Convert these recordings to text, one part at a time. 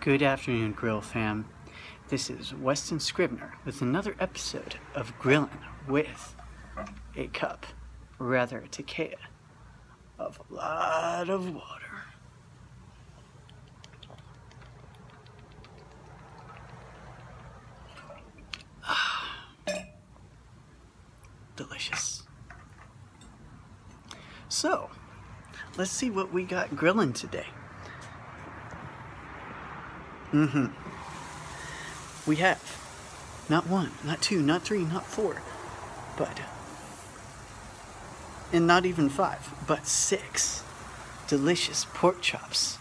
Good afternoon, Grill fam. This is Weston Scribner with another episode of Grillin' with a cup, or rather a tequila, of a lot of water. Delicious. So, let's see what we got grilling today. We have not one, not two, not three, not four, and not even five, but 6 delicious pork chops.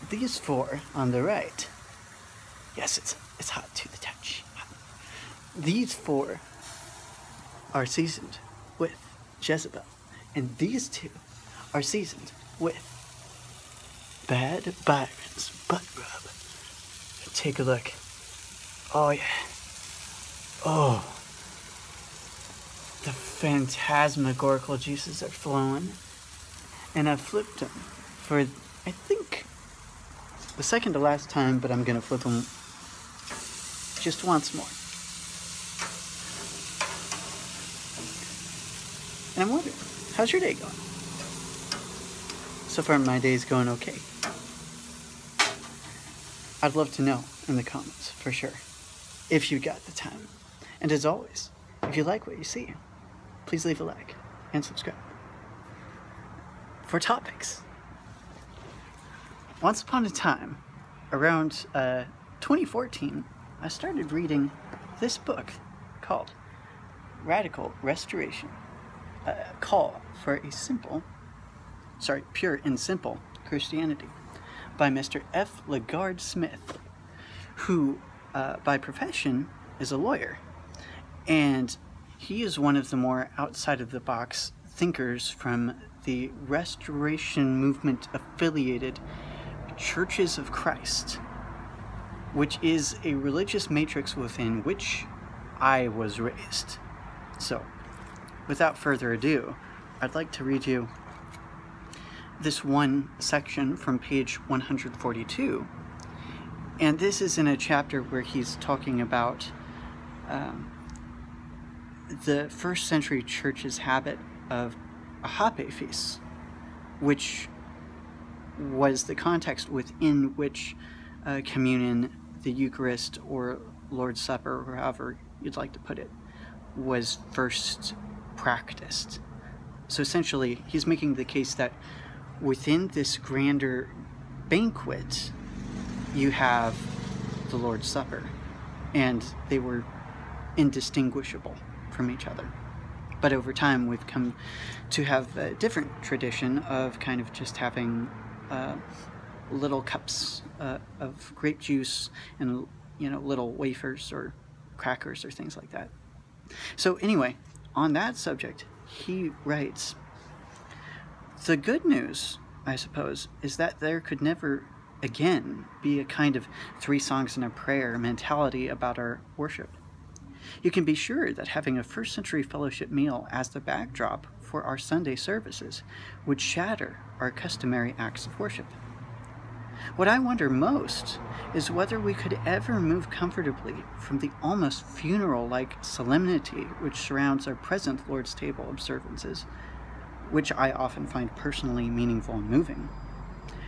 These 4 on the right. Yes, it's hot to the touch. These 4 are seasoned with Jezebel, and these 2 are seasoned with Bad Byron's butt rub. Take a look. Oh yeah. Oh. The phantasmagorical juices are flowing. And I flipped them for, I think, the second to last time, but I'm going to flip them just once more. And I'm wondering, how's your day going? So far, my day's going okay. I'd love to know in the comments, for sure, if you got the time. And as always, if you like what you see, please leave a like and subscribe. For topics. Once upon a time, around 2014, I started reading this book called Radical Restoration, a call for a pure and simple Christianity, by Mr. F. LaGard Smith, who by profession is a lawyer, and he is one of the more outside-of-the-box thinkers from the Restoration Movement affiliated Churches of Christ, which is a religious matrix within which I was raised. So, without further ado, I'd like to read you this one section from page 142, and this is in a chapter where he's talking about the first century church's habit of agape feasts, which was the context within which communion, the Eucharist, or Lord's Supper, or however you'd like to put it, was first practiced. So essentially, he's making the case that within this grander banquet, you have the Lord's Supper, and they were indistinguishable from each other. But over time, we've come to have a different tradition of kind of just having little cups of grape juice and, little wafers or crackers or things like that. So anyway, on that subject, he writes, "The good news, I suppose, is that there could never again be a kind of 3 songs and a prayer mentality about our worship. You can be sure that having a first century fellowship meal as the backdrop for our Sunday services would shatter our customary acts of worship. What I wonder most is whether we could ever move comfortably from the almost funeral-like solemnity which surrounds our present Lord's table observances, which I often find personally meaningful and moving,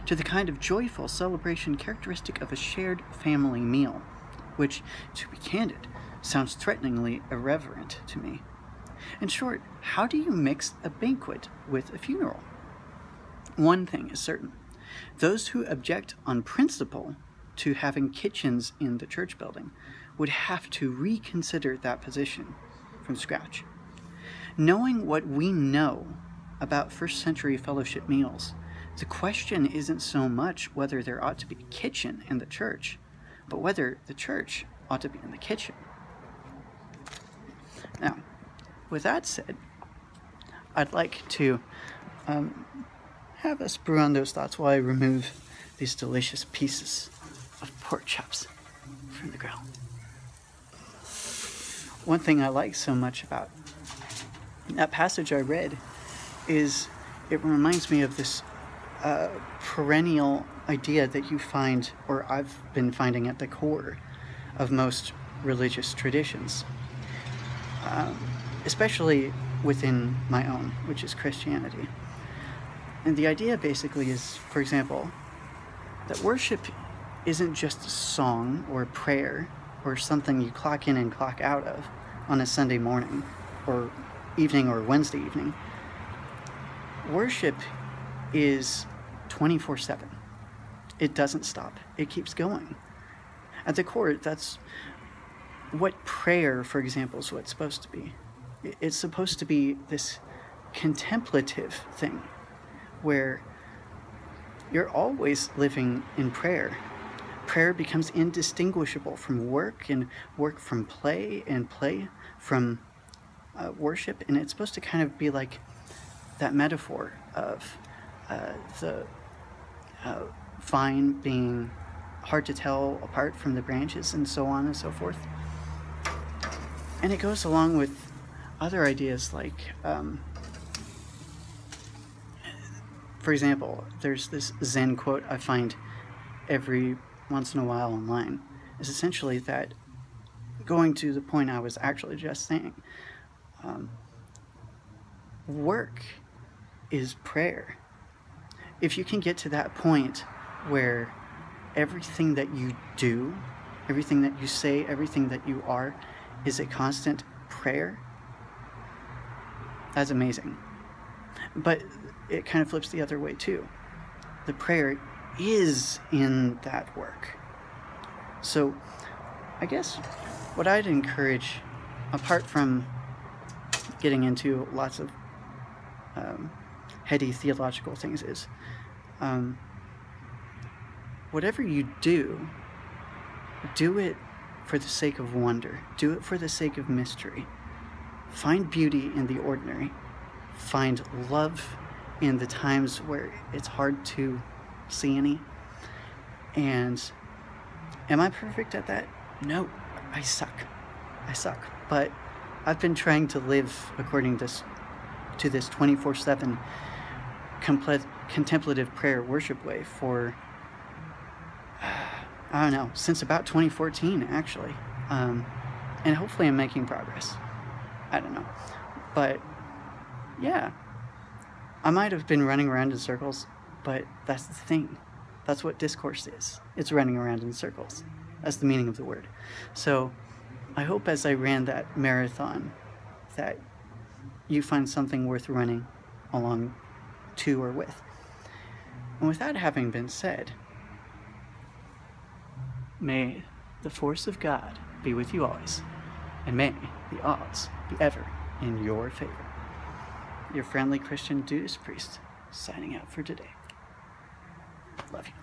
to the kind of joyful celebration characteristic of a shared family meal, which, to be candid, sounds threateningly irreverent to me. In short, how do you mix a banquet with a funeral? One thing is certain. Those who object on principle to having kitchens in the church building would have to reconsider that position from scratch. Knowing what we know about first century fellowship meals, the question isn't so much whether there ought to be a kitchen in the church, but whether the church ought to be in the kitchen." Now, with that said, I'd like to have us brew on those thoughts while I remove these delicious pieces of pork chops from the grill. One thing I like so much about that passage I read is it reminds me of this perennial idea that you find, or I've been finding at the core of most religious traditions, especially within my own, which is Christianity. And the idea basically is, for example, that worship isn't just a song or a prayer or something you clock in and clock out of on a Sunday morning or evening or Wednesday evening. Worship is 24/7. It doesn't stop. It keeps going. At the core, that's what prayer, for example, is what's supposed to be. It's supposed to be this contemplative thing where you're always living in prayer. Prayer becomes indistinguishable from work, and work from play, and play from worship. And it's supposed to kind of be like that metaphor of the vine being hard to tell apart from the branches, and so on and so forth. And it goes along with other ideas like, for example, there's this Zen quote I find every once in a while online. It's essentially that, going to the point I was actually just saying, work is prayer. If you can get to that point where everything that you do, everything that you say, everything that you are is a constant prayer, that's amazing. But it kind of flips the other way too. The prayer is in that work. So I guess what I'd encourage, apart from getting into lots of heady theological things, is whatever you do it for the sake of wonder. Do it for the sake of mystery. Find beauty in the ordinary. Find love in the times where it's hard to see any. And am I perfect at that? No, I suck. But I've been trying to live according to this 24/7 contemplative prayer worship way for, I don't know, since about 2014, actually. And hopefully I'm making progress. I don't know. But yeah, I might have been running around in circles, but that's the thing. That's what discourse is. It's running around in circles. That's the meaning of the word. So I hope as I ran that marathon that you find something worth running along to or with. And with that having been said, may the force of God be with you always, and may the odds be ever in your favor. Your friendly Christian Dudas priest, signing out for today. Love you.